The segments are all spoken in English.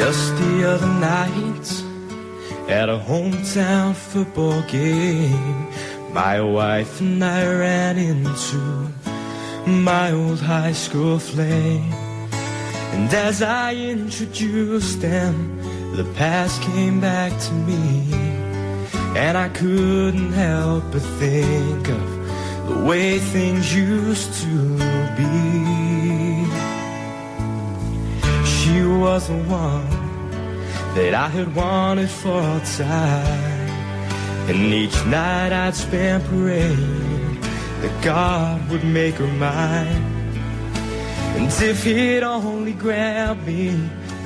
Just the other night, at a hometown football game, my wife and I ran into my old high school flame. And as I introduced them, the past came back to me, and I couldn't help but think of the way things used to be. She was the one that I had wanted for all time, and each night I'd spend praying that God would make her mine. And if he'd only grant me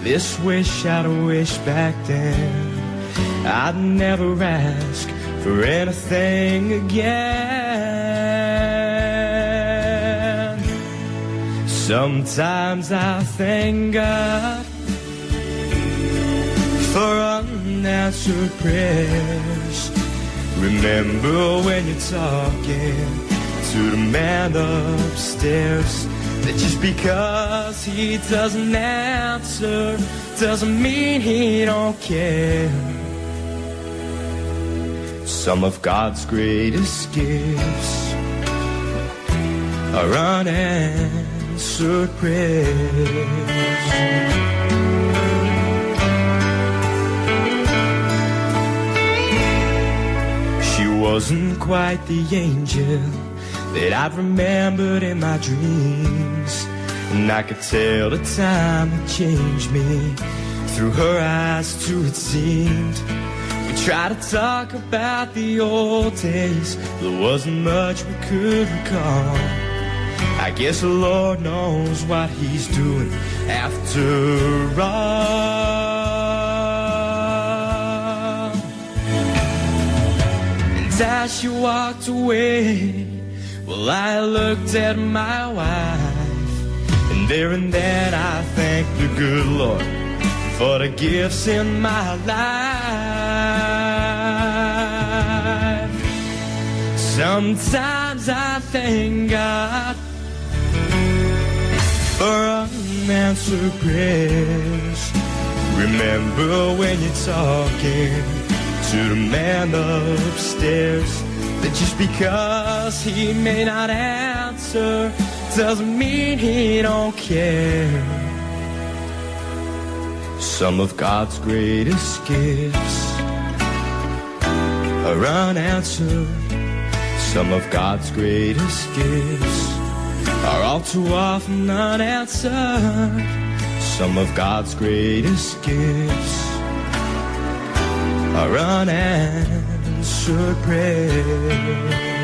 this wish I'd wish back then, I'd never ask for anything again. Sometimes I thank God for unanswered prayers. Remember when you're talking to the man upstairs, that just because he doesn't answer doesn't mean he don't care. Some of God's greatest gifts are unanswered prayers. She wasn't quite the angel that I've remembered in my dreams, and I could tell the time had changed me. Through her eyes too it seemed. We tried to talk about the old days, there wasn't much we could recall. I guess the Lord knows what he's doing after all. And as she walked away, well, I looked at my wife, and there and then I thanked the good Lord for the gifts in my life. Sometimes I thank God for unanswered prayers. Remember when you're talking to the man upstairs, that just because he may not answer doesn't mean he don't care. Some of God's greatest gifts are unanswered. Some of God's greatest gifts are all too often unanswered. Some of God's greatest gifts are unanswered prayers.